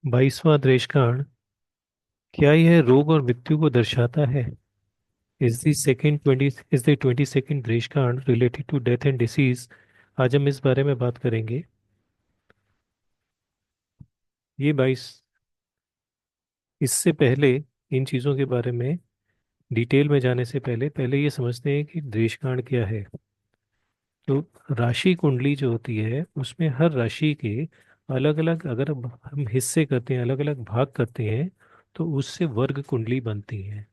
22वां देशकांड, क्या यह रोग और मृत्यु को दर्शाता है? इज द 22nd देशकांड related to death and disease? आज हम इस बारे में बात करेंगे। ये 22, इससे पहले इन चीज़ों के बारे में डिटेल में जाने से पहले पहले ये समझते हैं कि देशकांड क्या है। तो राशि कुंडली जो होती है उसमें हर राशि के अलग अलग, अगर हम हिस्से करते हैं, अलग अलग भाग करते हैं, तो उससे वर्ग कुंडली बनती है।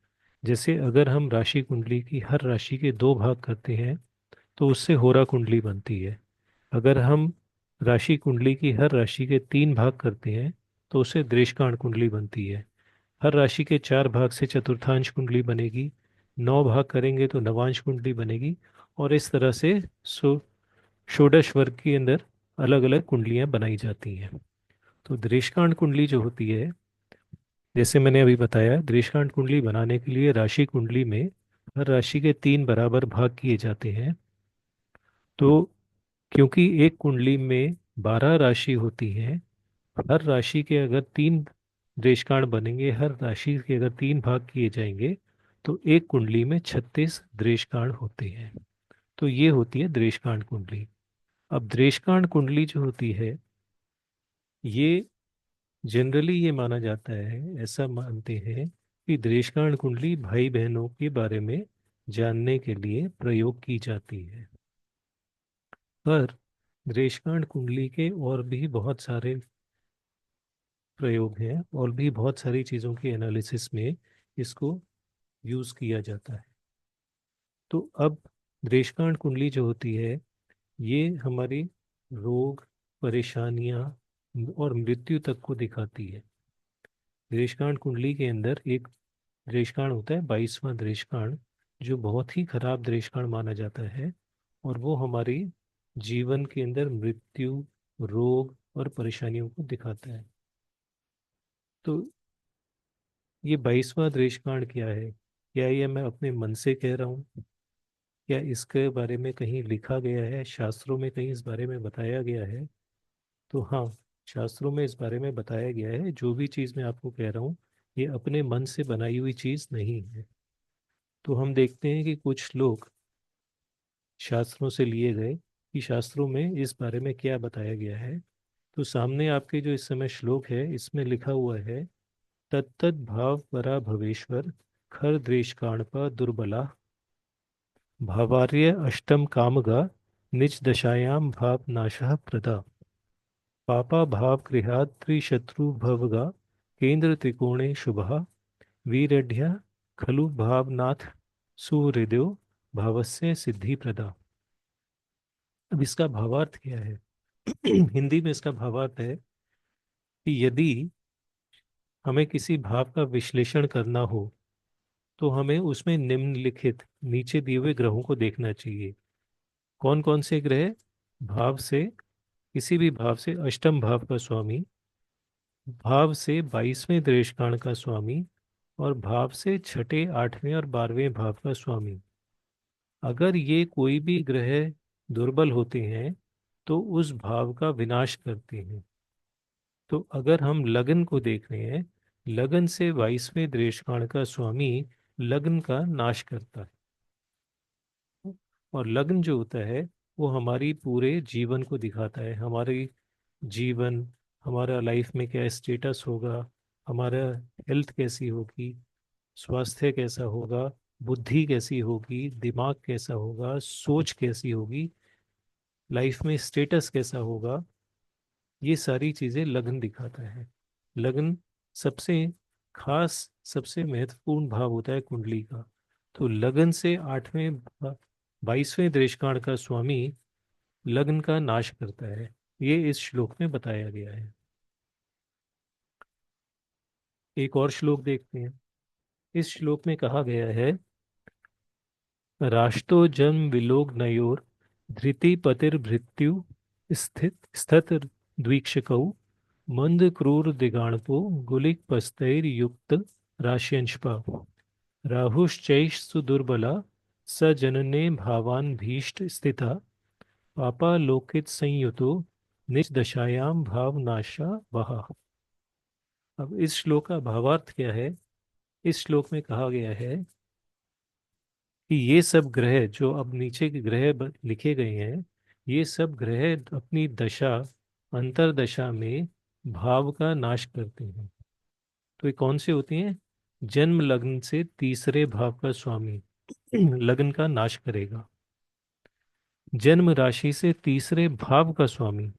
जैसे अगर हम राशि कुंडली की हर राशि के दो भाग करते हैं तो उससे होरा कुंडली बनती है। अगर हम राशि कुंडली की हर राशि के तीन भाग करते हैं तो उससे देशकांड कुंडली बनती है। हर राशि के चार भाग से चतुर्थांश कुंडली बनेगी। नौ भाग करेंगे तो नवांश कुंडली बनेगी। और इस तरह से षोडश वर्ग के अंदर अलग अलग कुंडलियां बनाई जाती हैं। तो दृष्टांत कुंडली जो होती है, जैसे मैंने अभी बताया, दृष्टांत कुंडली बनाने के लिए राशि कुंडली में हर राशि के तीन बराबर भाग किए जाते हैं। तो क्योंकि एक कुंडली में 12 राशि होती हैं, हर राशि के अगर तीन दृष्टांत बनेंगे, हर राशि के अगर तीन भाग किए जाएंगे, तो एक कुंडली में 36 दृष्टांत होते हैं। तो ये होती है दृष्टांत कुंडली। अब दृष्टांत कुंडली जो होती है, ये जनरली ये माना जाता है, ऐसा मानते हैं कि दृष्टांत कुंडली भाई बहनों के बारे में जानने के लिए प्रयोग की जाती है। पर दृष्टांत कुंडली के और भी बहुत सारे प्रयोग हैं, और भी बहुत सारी चीज़ों के एनालिसिस में इसको यूज़ किया जाता है। तो अब दृष्टांत कुंडली जो होती है, ये हमारी रोग, परेशानियां और मृत्यु तक को दिखाती है। दृष्टांत कुंडली के अंदर एक दृष्टांत होता है, 22वां दृष्टांत, जो बहुत ही खराब दृष्टांत माना जाता है। और वो हमारी जीवन के अंदर मृत्यु, रोग और परेशानियों को दिखाता है। तो ये 22वां दृष्टांत क्या है? क्या ये मैं अपने मन से कह रहा हूँ? क्या इसके बारे में कहीं लिखा गया है, शास्त्रों में कहीं इस बारे में बताया गया है? तो हाँ, शास्त्रों में इस बारे में बताया गया है। जो भी चीज़ मैं आपको कह रहा हूँ, ये अपने मन से बनाई हुई चीज़ नहीं है। तो हम देखते हैं कि कुछ लोग शास्त्रों से लिए गए कि शास्त्रों में इस बारे में क्या बताया गया है। तो सामने आपके जो इस समय श्लोक है, इसमें लिखा हुआ है, तत्तत भाव परा भवेश्वर खर द्वेष काणपा दुर्बला भावार्य अष्टम कामगा निज दशायाम भाव नाशः प्रदा पापा भाव गृहात् त्रिशत्रु भवगा केंद्र त्रिकोणे शुभः वीरढ़ खलु भावनाथ सुहृदयो भावस्य सिद्धि प्रदा। अब इसका भावार्थ क्या है? हिंदी में इसका भावार्थ है कि यदि हमें किसी भाव का विश्लेषण करना हो तो हमें उसमें निम्नलिखित नीचे दिए हुए ग्रहों को देखना चाहिए। कौन कौन से ग्रह? भाव से, किसी भी भाव से अष्टम भाव का स्वामी, भाव से 22वें देशकांड का स्वामी, और भाव से छठे, आठवें और 12वें भाव का स्वामी। अगर ये कोई भी ग्रह दुर्बल होते हैं तो उस भाव का विनाश करते हैं। तो अगर हम लगन को देख रहे हैं, लगन से 22वें देशकांड का स्वामी लग्न का नाश करता है। और लग्न जो होता है वो हमारी पूरे जीवन को दिखाता है। हमारी जीवन, हमारा लाइफ में क्या स्टेटस होगा, हमारा हेल्थ कैसी होगी, स्वास्थ्य कैसा होगा, बुद्धि कैसी होगी, दिमाग कैसा होगा, सोच कैसी होगी, लाइफ में स्टेटस कैसा होगा, ये सारी चीजें लग्न दिखाता है। लग्न सबसे खास, सबसे महत्वपूर्ण भाव होता है कुंडली का। तो लगन से 22वें देशकांड का स्वामी लग्न का नाश करता है। ये इस श्लोक में बताया गया है। एक और श्लोक देखते हैं। इस श्लोक में कहा गया है, राष्ट्रो जम विलोक नयोर धृति पतिर्भृत्यु स्थित स्थित द्वीक्षकौ मंद क्रूर दिगाणपो गुलिक पस्तैर युक्त राश्यंशपा राहुश्चैष सुदुर्बला स जनने भावान भीष्ट स्थिता पापा लोकित संयुतो निज दशायाम भावनाशा वहा। अब इस श्लोक का भावार्थ क्या है? इस श्लोक में कहा गया है कि ये सब ग्रह जो अब नीचे के ग्रह लिखे गए हैं, ये सब ग्रह अपनी दशा, अंतरदशा में भाव का नाश करते हैं। तो ये कौन से होते हैं? जन्म लग्न से तीसरे भाव का स्वामी लग्न का नाश करेगा। जन्म राशि से तीसरे भाव का स्वामी,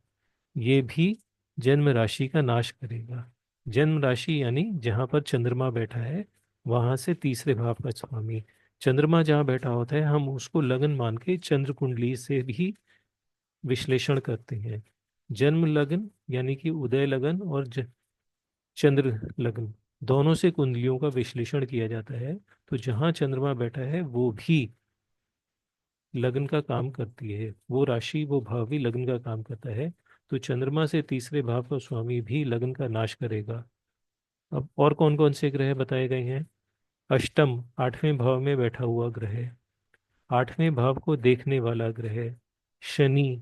ये भी जन्म राशि का नाश करेगा। जन्म राशि यानी जहां पर चंद्रमा बैठा है, वहां से तीसरे भाव का स्वामी। चंद्रमा जहां बैठा होता है, हम उसको लगन मान के चंद्र कुंडली से भी विश्लेषण करते हैं। जन्म लगन यानी कि उदय लगन और चंद्र लगन, दोनों से कुंडलियों का विश्लेषण किया जाता है। तो जहां चंद्रमा बैठा है वो भी लगन का काम करती है, वो राशि वो भाव भी लगन का काम करता है। तो चंद्रमा से तीसरे भाव का स्वामी भी लगन का नाश करेगा। अब और कौन कौन से ग्रह बताए गए हैं? अष्टम, आठवें भाव में बैठा हुआ ग्रह, आठवें भाव को देखने वाला ग्रह शनि,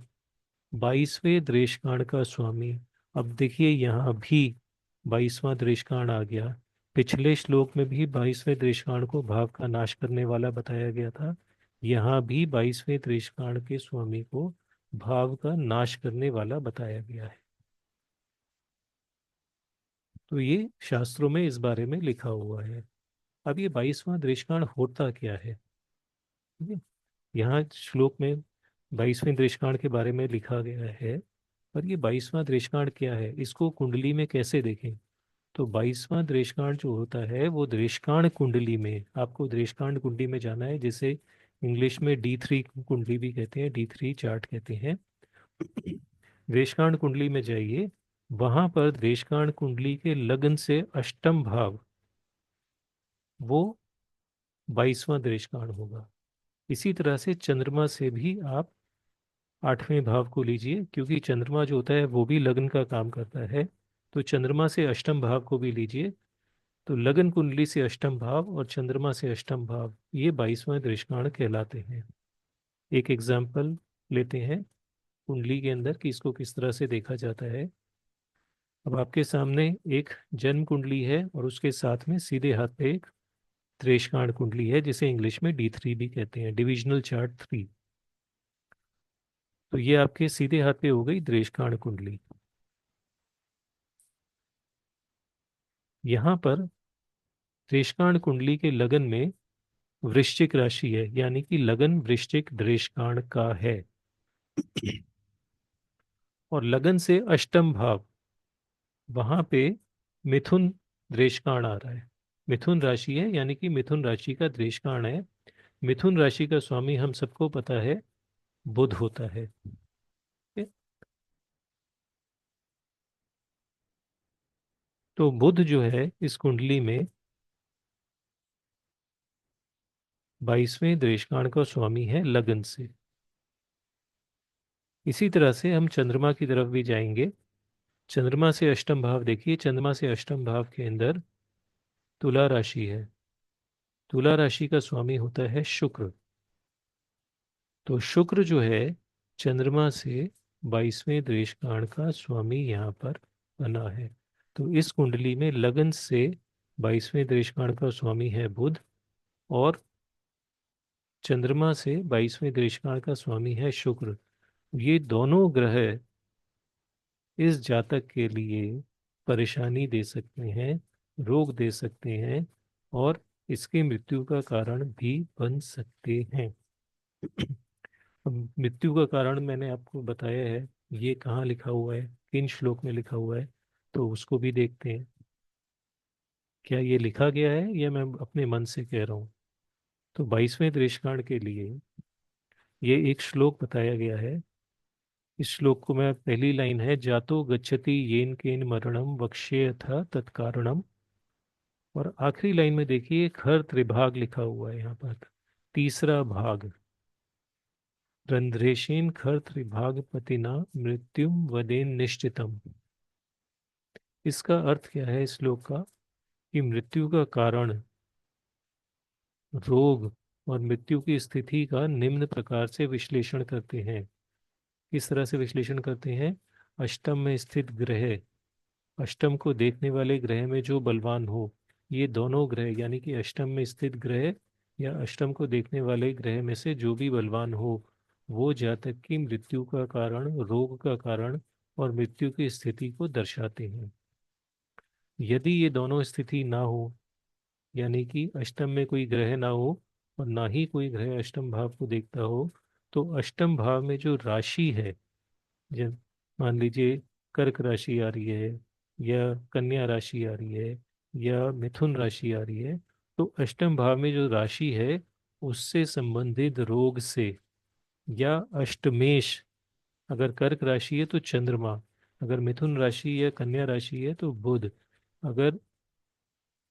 22वें देशकांड का स्वामी। अब देखिए यहाँ भी 22वां देशकांड आ गया। पिछले श्लोक में भी 22वें देशकांड को भाव का नाश करने वाला बताया गया था। यहाँ भी 22वें देशकांड के स्वामी को भाव का नाश करने वाला बताया गया है। तो ये शास्त्रों में इस बारे में लिखा हुआ है। अब ये 22वां देशकांड होता क्या है? ठीक है? यहाँ श्लोक में 22वें देशकांड के बारे में लिखा गया है, पर ये 22वां देशकांड क्या है, इसको कुंडली में कैसे देखें? तो 22वां देशकांड जो होता है वो देशकांड कुंडली में, आपको देशकांड कुंडली में जाना है, जिसे इंग्लिश में D3 कुंडली भी कहते हैं, D3 चार्ट कहते हैं। देशकांड कुंडली में जाइए, वहां पर देशकांड कुंडली के लगन से अष्टम भाव, वो 22वां देशकांड होगा। इसी तरह से चंद्रमा से भी आप आठवें भाव को लीजिए, क्योंकि चंद्रमा जो होता है वो भी लगन का काम करता है। तो चंद्रमा से अष्टम भाव को भी लीजिए। तो लगन कुंडली से अष्टम भाव और चंद्रमा से अष्टम भाव, ये 22वां दृष्टांत कहलाते हैं। एक एग्जाम्पल लेते हैं कुंडली के अंदर कि इसको किस तरह से देखा जाता है। अब आपके सामने एक जन्म कुंडली है और उसके साथ में सीधे हाथ पे एक त्रेशकांड कुंडली है, जिसे इंग्लिश में D3 भी कहते हैं, डिविजनल चार्ट 3। तो ये आपके सीधे हाथ पे हो गई त्रेशकांड कुंडली। यहाँ पर त्रेशकांड कुंडली के लगन में वृश्चिक राशि है, यानी कि लगन वृश्चिक देशकांड का है। और लगन से अष्टम भाव, वहां पे मिथुन देशकांड आ रहा है। मिथुन राशि है, यानी कि मिथुन राशि का देशकांड है। मिथुन राशि का स्वामी हम सबको पता है बुध होता है। ठीक है? तो बुध जो है इस कुंडली में 22वें देशकांड का स्वामी है लगन से। इसी तरह से हम चंद्रमा की तरफ भी जाएंगे। चंद्रमा से अष्टम भाव देखिए, चंद्रमा से अष्टम भाव के अंदर तुला राशि है। तुला राशि का स्वामी होता है शुक्र। तो शुक्र जो है चंद्रमा से 22वें देशकांड का स्वामी यहाँ पर बना है। तो इस कुंडली में लगन से 22वें देशकांड का स्वामी है बुध, और चंद्रमा से 22वें देशकांड का स्वामी है शुक्र। ये दोनों ग्रह इस जातक के लिए परेशानी दे सकते हैं, रोग दे सकते हैं, और इसकी मृत्यु का कारण भी बन सकते हैं। अब मृत्यु का कारण मैंने आपको बताया है, ये कहाँ लिखा हुआ है, किन श्लोक में लिखा हुआ है, तो उसको भी देखते हैं। क्या ये लिखा गया है या मैं अपने मन से कह रहा हूँ? तो 22वें देशकांड के लिए ये एक श्लोक बताया गया है। इस श्लोक को मैं, पहली लाइन है, जातो गच्छति येन केन मरणम वक्ष्येऽथ तत्कारणम। और आखिरी लाइन में देखिए खर त्रिभाग लिखा हुआ है यहाँ पर, तीसरा भाग, रंध्रेशेन खर त्रिभाग पतिना मृत्युम वदेन निश्चितम। इसका अर्थ क्या है इस श्लोक का? कि मृत्यु का कारण, रोग और मृत्यु की स्थिति का निम्न प्रकार से विश्लेषण करते हैं। किस तरह से विश्लेषण करते हैं? अष्टम में स्थित ग्रह अष्टम को देखने वाले ग्रह में जो बलवान हो, ये दोनों ग्रह यानी कि अष्टम में स्थित ग्रह या अष्टम को देखने वाले ग्रह में से जो भी बलवान हो, वो जातक की मृत्यु का कारण, रोग का कारण और मृत्यु की स्थिति को दर्शाते हैं। यदि ये दोनों स्थिति ना हो, यानी कि अष्टम में कोई ग्रह ना हो और ना ही कोई ग्रह अष्टम भाव को देखता हो, तो अष्टम भाव में जो राशि है, जब मान लीजिए कर्क राशि आ रही है या कन्या राशि आ रही है या मिथुन राशि आ रही है, तो अष्टम भाव में जो राशि है उससे संबंधित रोग से, या अष्टमेश, अगर कर्क राशि है तो चंद्रमा, अगर मिथुन राशि या कन्या राशि है तो बुध, अगर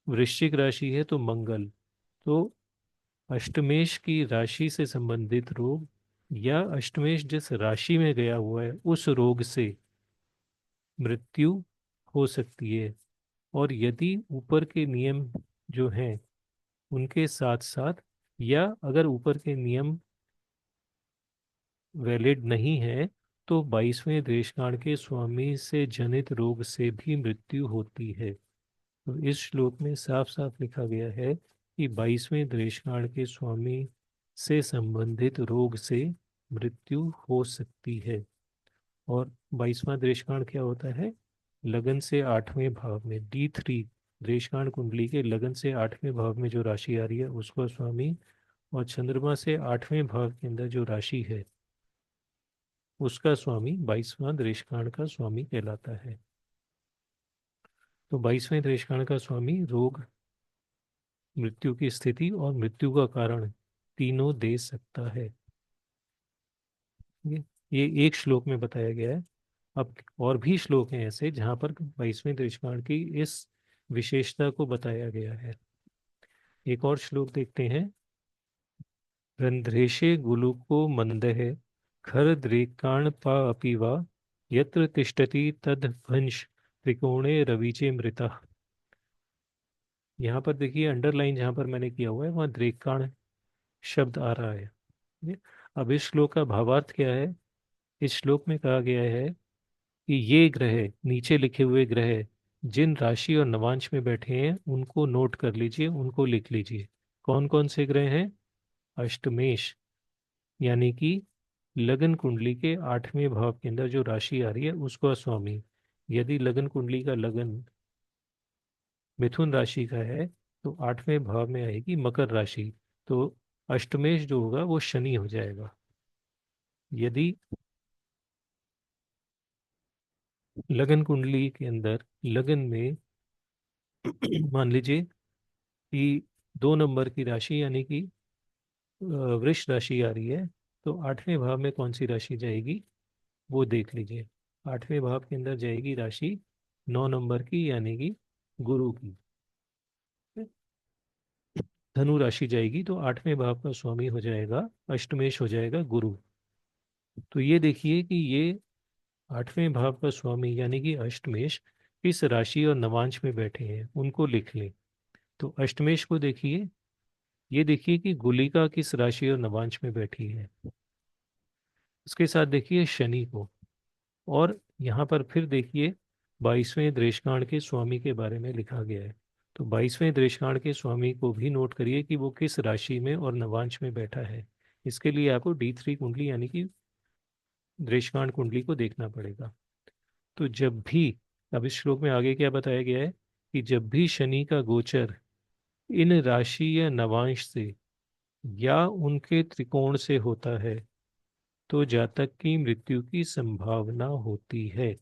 वृश्चिक राशि है तो मंगल। तो अष्टमेश की राशि से संबंधित रोग या अष्टमेश जिस राशि में गया हुआ है उस रोग से मृत्यु हो सकती है। और यदि ऊपर के नियम जो हैं उनके साथ साथ, या अगर ऊपर के नियम वैलिड नहीं है, तो 22वें देशकांड के स्वामी से जनित रोग से भी मृत्यु होती है। तो इस श्लोक में साफ साफ लिखा गया है कि 22वें देशकांड के स्वामी से संबंधित रोग से मृत्यु हो सकती है। और 22वां देशकांड क्या होता है? लगन से 8वें भाव में, D3 देशकांड कुंडली के लगन से 8वें भाव में जो राशि आ रही है उसको स्वामी, और चंद्रमा से 8वें भाव के अंदर जो राशि है उसका स्वामी 22वां देशकांड का स्वामी कहलाता है। तो 22वें देशकांड का स्वामी रोग, मृत्यु की स्थिति और मृत्यु का कारण तीनों दे सकता है। ये ये एक श्लोक में बताया गया है। अब और भी श्लोक हैं ऐसे जहां पर 22वें देशकांड की इस विशेषता को बताया गया है। एक और श्लोक देखते हैं। रंध्रेशे गुलुको मंदः खर द्रेकाण पा अपि वा यत्र तिष्ठति तद भंश त्रिकोणे रविचे मृता। यहाँ पर देखिए अंडरलाइन जहाँ पर मैंने किया हुआ है वहाँ द्रेकाण शब्द आ रहा है। ये- अब इस श्लोक का भावार्थ क्या है? इस श्लोक में कहा गया है कि ये ग्रह, नीचे लिखे हुए ग्रह जिन राशि और नवांश में बैठे हैं उनको नोट कर लीजिए, उनको लिख लीजिए। कौन कौन से ग्रह हैं? अष्टमेश, यानी कि लगन कुंडली के 8वें भाव के अंदर जो राशि आ रही है उसको स्वामी। यदि लगन कुंडली का लगन मिथुन राशि का है तो 8वें भाव में आएगी मकर राशि, तो अष्टमेश जो होगा वो शनि हो जाएगा। यदि लगन कुंडली के अंदर लगन में मान लीजिए कि 2 नंबर की राशि यानी कि वृष राशि आ रही है, तो 8वें भाव में कौन सी राशि जाएगी वो देख लीजिए। 8वें भाव के अंदर जाएगी राशि 9 नंबर की यानी कि गुरु की। धनु राशि जाएगी तो 8वें भाव का स्वामी हो जाएगा, अष्टमेश हो जाएगा गुरु। तो ये देखिए कि ये 8वें भाव का स्वामी यानी कि अष्टमेश किस राशि और नवांश में बैठे हैं उनको लिख लें। तो अष्टमेश को देखिए, ये देखिए कि गुलिका किस राशि और नवांश में बैठी है। उसके साथ देखिए शनि को। और यहाँ पर फिर देखिए 22वें देशकांड के स्वामी के बारे में लिखा गया है। तो 22वें देशकांड के स्वामी को भी नोट करिए कि वो किस राशि में और नवांश में बैठा है। इसके लिए आपको D3 कुंडली यानी कि देशकांड कुंडली को देखना पड़ेगा। तो जब भी, अब इस श्लोक में आगे क्या बताया गया है कि जब भी शनि का गोचर इन राशि या नवांश से या उनके त्रिकोण से होता है तो जातक की मृत्यु की संभावना होती है।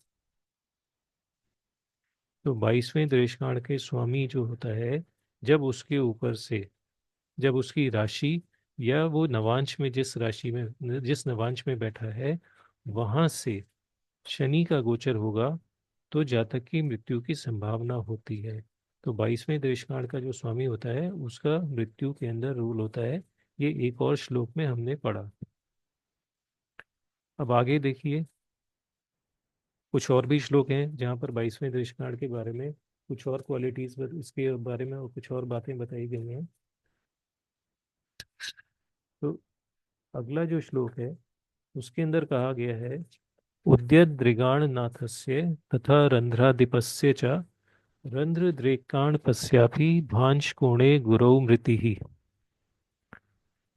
तो 22वें देशकांड के स्वामी जो होता है, जब उसके ऊपर से, जब उसकी राशि या वो नवांश में जिस नवांश में बैठा है वहां से शनि का गोचर होगा तो जातक की मृत्यु की संभावना होती है। तो 22वें देशकांड का जो स्वामी होता है उसका मृत्यु के अंदर रूल होता है। ये एक और श्लोक में हमने पढ़ा। अब आगे देखिए, कुछ और भी श्लोक हैं जहाँ पर 22वें देशकांड के बारे में कुछ और क्वालिटीज, इसके बारे में और कुछ और बातें बताई गई हैं। तो अगला जो श्लोक है उसके अंदर कहा गया है उद्यद्रिगाणनाथस्य तथा रंध्राधिपस्य च रंध्रद्रेकाणपस्यापि भांजकोणे गुरौ मृतिः।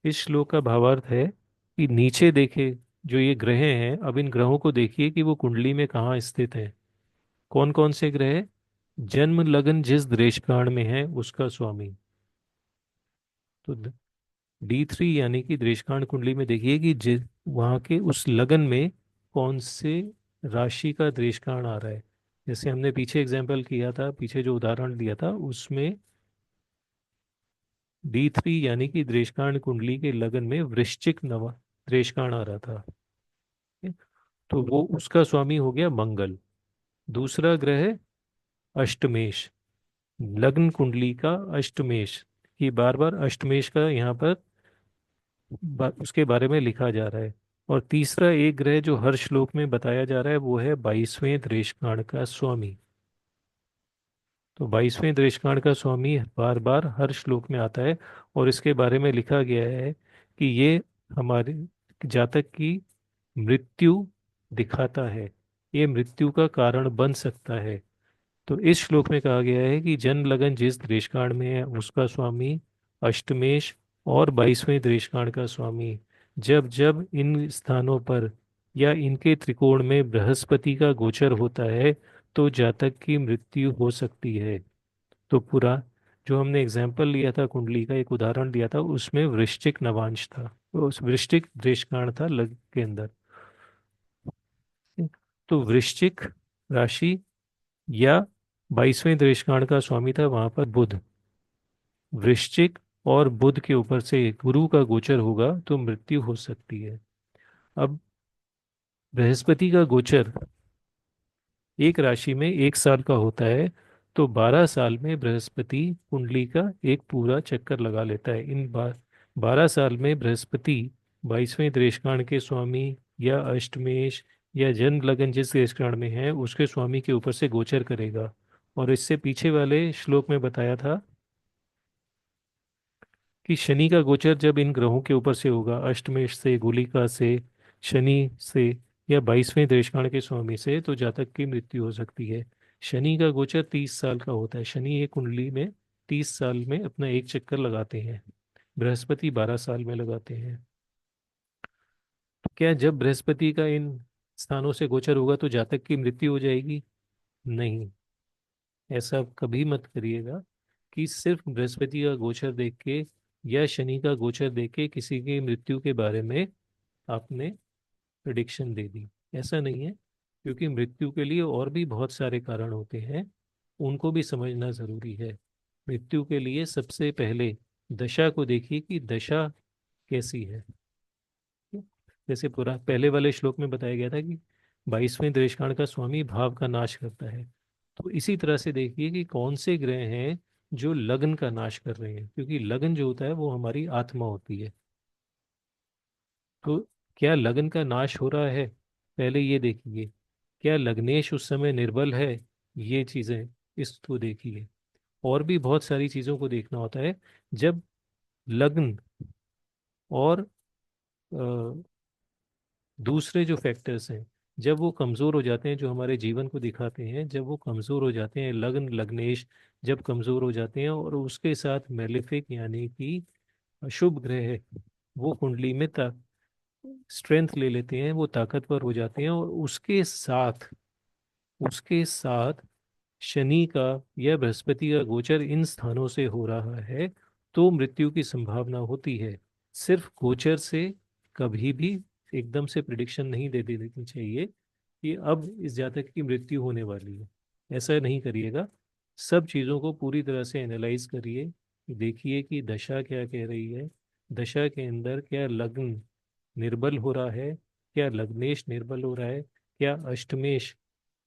इस श्लोक का भावार्थ है कि नीचे देखे जो ये ग्रह हैं, अब इन ग्रहों को देखिए कि वो कुंडली में कहाँ स्थित हैं। कौन कौन से ग्रह? जन्म लगन जिस देशकाण में है उसका स्वामी। तो D3 यानी कि देशकाण कुंडली में देखिए कि वहां के उस लगन में कौन से राशि का देशकाण आ रहा है। जैसे हमने पीछे एग्जाम्पल किया था, पीछे जो उदाहरण दिया था उसमें D3 यानी कि देशकाण कुंडली के लगन में वृश्चिक नवा देशकाण आ रहा था। तो वो उसका स्वामी हो गया मंगल। दूसरा ग्रह अष्टमेश, लग्न कुंडली का अष्टमेश, कि बार बार अष्टमेश का यहाँ पर उसके बारे में लिखा जा रहा है। और तीसरा एक ग्रह जो हर श्लोक में बताया जा रहा है वो है 22वें देशकाण का स्वामी। तो 22वें देशकाण का स्वामी बार बार हर श्लोक में आता है और इसके बारे में लिखा गया है कि ये हमारे जातक की मृत्यु दिखाता है, ये मृत्यु का कारण बन सकता है। तो इस श्लोक में कहा गया है कि जन्म लगन जिस देशकांड में है उसका स्वामी अष्टमेश और 22वें देशकांड का स्वामी जब जब इन स्थानों पर या इनके त्रिकोण में बृहस्पति का गोचर होता है तो जातक की मृत्यु हो सकती है। तो पूरा जो हमने एग्जाम्पल लिया था, कुंडली का एक उदाहरण दिया था, उसमें वृश्चिक नवांश था, उस वृश्चिक देशकांड था लग्न के अंदर। तो वृश्चिक राशि या 22वें देशकांड का स्वामी था वहां पर बुध। वृश्चिक और बुध के ऊपर से गुरु का गोचर होगा तो मृत्यु हो सकती है। अब बृहस्पति का गोचर एक राशि में 1 साल का होता है, तो 12 साल में बृहस्पति कुंडली का एक पूरा चक्कर लगा लेता है। इन 12 साल में बृहस्पति 22वें देशकांड के स्वामी या अष्टमेश या जन्म लगन जिस देशकांड में है उसके स्वामी के ऊपर से गोचर करेगा। और इससे पीछे वाले श्लोक में बताया था कि शनि का गोचर जब इन ग्रहों के ऊपर से होगा, अष्टमेश से, गुलिका से, शनि से या 22वें देशकांड के स्वामी से, तो जातक की मृत्यु हो सकती है। शनि का गोचर 30 साल का होता है। शनि एक कुंडली में 30 साल में अपना एक चक्कर लगाते हैं, बृहस्पति 12 साल में लगाते हैं। तो क्या जब बृहस्पति का इन स्थानों से गोचर होगा तो जातक की मृत्यु हो जाएगी? नहीं, ऐसा कभी मत करिएगा कि सिर्फ बृहस्पति का गोचर देख के या शनि का गोचर देख के किसी की मृत्यु के बारे में आपने प्रिडिक्शन दे दी। ऐसा नहीं है, क्योंकि मृत्यु के लिए और भी बहुत सारे कारण होते हैं, उनको भी समझना जरूरी है। मृत्यु के लिए सबसे पहले दशा को देखिए कि दशा कैसी है। जैसे पूरा पहले वाले श्लोक में बताया गया था कि 22वें देशकांड का स्वामी भाव का नाश करता है। तो इसी तरह से देखिए कि कौन से ग्रह हैं जो लग्न का नाश कर रहे हैं, क्योंकि लग्न जो होता है वो हमारी आत्मा होती है। तो क्या लग्न का नाश हो रहा है? पहले ये देखिए, क्या लग्नेश उस समय निर्बल है? ये चीजें इसको देखिए। और भी बहुत सारी चीजों को देखना होता है। जब लग्न और दूसरे जो फैक्टर्स हैं जब वो कमज़ोर हो जाते हैं, जो हमारे जीवन को दिखाते हैं, जब वो कमज़ोर हो जाते हैं, लग्न लग्नेश जब कमज़ोर हो जाते हैं और उसके साथ मेलेफिक यानी कि अशुभ ग्रह है, वो कुंडली में स्ट्रेंथ ले लेते हैं, वो ताकतवर हो जाते हैं, और उसके साथ शनि का या बृहस्पति का गोचर इन स्थानों से हो रहा है तो मृत्यु की संभावना होती है। सिर्फ गोचर से कभी भी एकदम से प्रिडिक्शन नहीं दे देनी चाहिए कि अब इस जातक की मृत्यु होने वाली है। ऐसा नहीं करिएगा। सब चीज़ों को पूरी तरह से एनालाइज करिए, देखिए कि दशा क्या कह रही है, दशा के अंदर क्या लग्न निर्बल हो रहा है, क्या लग्नेश निर्बल हो रहा है, क्या अष्टमेश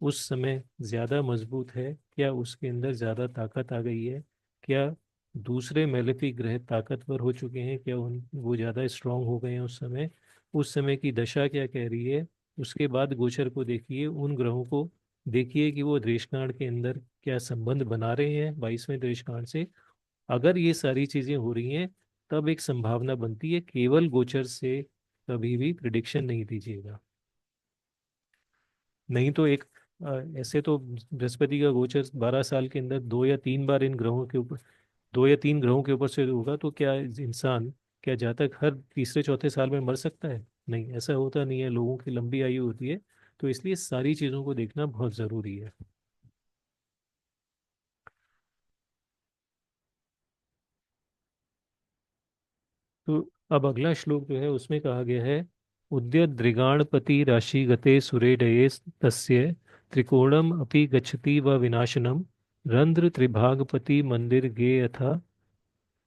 उस समय ज्यादा मजबूत है, क्या उसके अंदर ज्यादा ताकत आ गई है, क्या दूसरे मेलेफिक ग्रह ताकतवर हो चुके हैं, क्या वो ज्यादा स्ट्रांग हो गए हैं उस समय की दशा क्या कह रही है। उसके बाद गोचर को देखिए, उन ग्रहों को देखिए कि वो देशकांड के अंदर क्या संबंध बना रहे हैं 22वें देशकांड से। अगर ये सारी चीजें हो रही हैं तब एक संभावना बनती है। केवल गोचर से कभी भी प्रिडिक्शन नहीं दीजिएगा। नहीं तो एक ऐसे तो बृहस्पति का गोचर 12 साल के अंदर 2 या 3 बार इन ग्रहों के ऊपर, 2 या 3 ग्रहों के ऊपर से होगा, तो क्या इंसान, क्या जातक हर तीसरे चौथे साल में मर सकता है? नहीं, ऐसा होता नहीं है, लोगों की लंबी आयु होती है। तो इसलिए सारी चीजों को देखना बहुत जरूरी है। तो अब अगला श्लोक जो है उसमें कहा गया है, उद्यद्रिगाणपति राशि गते सुरेडये तस्य त्रिकोणम अपि गच्छति व विनाशनम रंध्र त्रिभागपति मंदिर गे यथा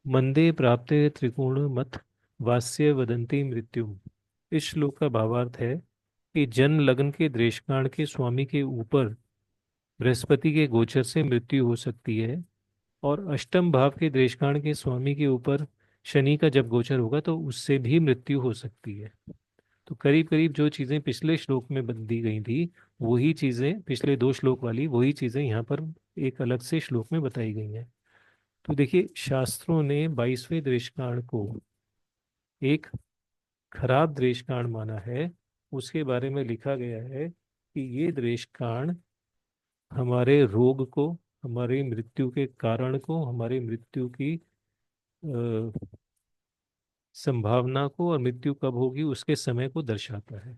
मंदे प्राप्ते त्रिकोण मथ वास्य वदंती मृत्यु। इस श्लोक का भावार्थ है कि जन्म लग्न के देशकाल के स्वामी के ऊपर बृहस्पति के गोचर से मृत्यु हो सकती है, और अष्टम भाव के देशकाल के स्वामी के ऊपर शनि का जब गोचर होगा तो उससे भी मृत्यु हो सकती है। तो करीब करीब जो चीजें पिछले श्लोक में दी गई थी, वही चीजें, पिछले 2 श्लोक वाली वही चीजें यहाँ पर एक अलग से श्लोक में बताई गई हैं। तो देखिए, शास्त्रों ने 22वें देशकाल को एक खराब देशकाल माना है। उसके बारे में लिखा गया है कि ये देशकाल हमारे रोग को, हमारी मृत्यु के कारण को, हमारी मृत्यु की संभावना को, और मृत्यु कब होगी उसके समय को दर्शाता है।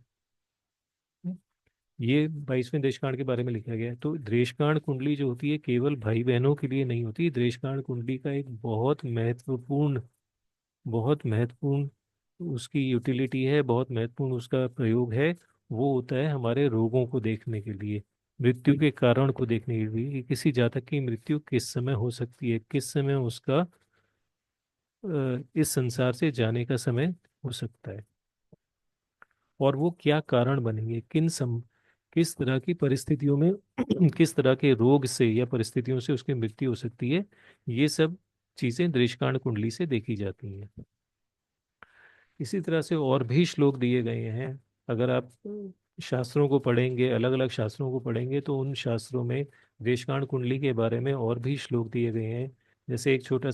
ये 22वें देशकांड के बारे में लिखा गया है। तो देशकांड कुंडली जो होती है केवल भाई बहनों के लिए नहीं होती। देशकांड कुंडली का एक बहुत महत्वपूर्ण उसकी यूटिलिटी है, बहुत महत्वपूर्ण उसका प्रयोग है। वो होता है हमारे रोगों को देखने के लिए, मृत्यु के कारण को देखने के लिए, कि किसी जातक की मृत्यु किस समय हो सकती है, किस समय उसका इस संसार से जाने का समय हो सकता है, और वो क्या कारण बनेंगे, किस तरह की परिस्थितियों में किस तरह के रोग से या परिस्थितियों से उसकी मृत्यु हो सकती है। ये सब चीजें दृष्टांत कुंडली से देखी जाती हैं। इसी तरह से और भी श्लोक दिए गए हैं। अगर आप शास्त्रों को पढ़ेंगे, अलग अलग शास्त्रों को पढ़ेंगे, तो उन शास्त्रों में देशकांड कुंडली के बारे में और भी श्लोक दिए गए हैं। जैसे एक छोटा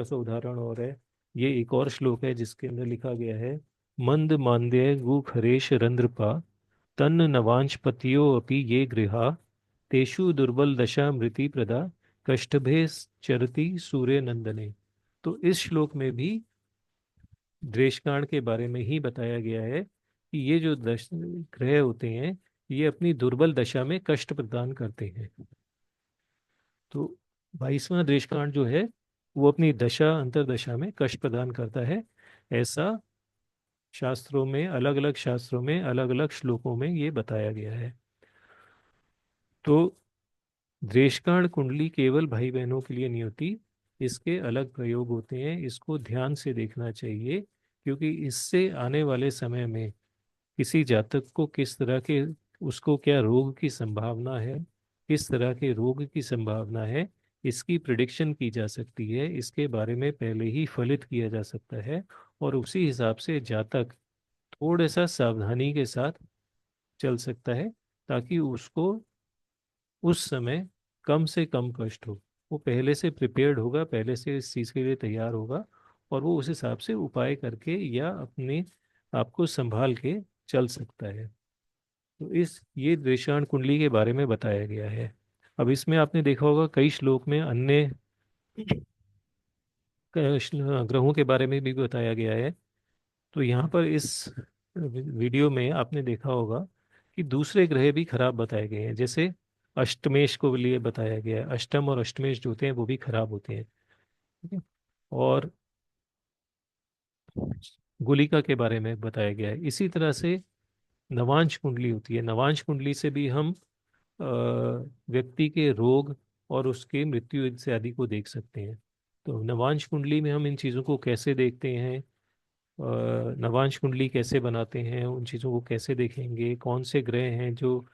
सा उदाहरण और है। ये एक और श्लोक है जिसके अंदर लिखा गया है, मंद मांद्य गु खरेश रंद्रपा तन्न नवांश पतियो अपि ये गृहा तेषु दुर्बल दशा मृति प्रदा कष्टभे चरति सूर्य नंदने। तो इस श्लोक में भी द्वेषकांड के बारे में ही बताया गया है कि ये जो दश ग्रह होते हैं, ये अपनी दुर्बल दशा में कष्ट प्रदान करते हैं। तो 22वां द्वेषकांड जो है वो अपनी दशा अंतरदशा में कष्ट प्रदान करता है। ऐसा शास्त्रों में, अलग अलग शास्त्रों में, अलग अलग श्लोकों में ये बताया गया है। तो द्वेषकांड कुंडली केवल भाई बहनों के लिए नहीं होती, इसके अलग प्रयोग होते हैं। इसको ध्यान से देखना चाहिए, क्योंकि इससे आने वाले समय में किसी जातक को किस तरह के, उसको क्या रोग की संभावना है, किस तरह के रोग की संभावना है, इसकी प्रिडिक्शन की जा सकती है। इसके बारे में पहले ही फलित किया जा सकता है, और उसी हिसाब से जातक थोड़ा सा सावधानी के साथ चल सकता है, ताकि उसको उस समय कम से कम कष्ट हो। वो पहले से प्रिपेयर्ड होगा, पहले से इस चीज़ के लिए तैयार होगा, और वो उस हिसाब से उपाय करके या अपने आप को संभाल के चल सकता है। तो इस ये देशान कुंडली के बारे में बताया गया है। अब इसमें आपने देखा होगा कई श्लोक में अन्य ग्रहों के बारे में भी बताया गया है। तो यहाँ पर इस वीडियो में आपने देखा होगा कि दूसरे ग्रह भी खराब बताए गए हैं। जैसे अष्टमेश को लिए बताया गया है, अष्टम और अष्टमेश जो होते हैं वो भी खराब होते हैं। ठीक है। और गुलिका के बारे में बताया गया है। इसी तरह से नवांश कुंडली होती है। नवांश कुंडली से भी हम अ, व्यक्ति के रोग और उसके मृत्यु इत्यादि को देख सकते हैं। तो नवांश कुंडली में हम इन चीज़ों को कैसे देखते हैं, नवांश कुंडली कैसे बनाते हैं, उन चीज़ों को कैसे देखेंगे, कौन से ग्रह हैं जो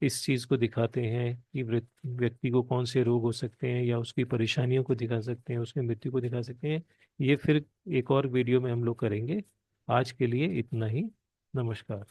इस चीज़ को दिखाते हैं कि व्यक्ति को कौन से रोग हो सकते हैं, या उसकी परेशानियों को दिखा सकते हैं, उसकी मृत्यु को दिखा सकते हैं, ये फिर एक और वीडियो में हम लोग करेंगे। आज के लिए इतना ही। नमस्कार।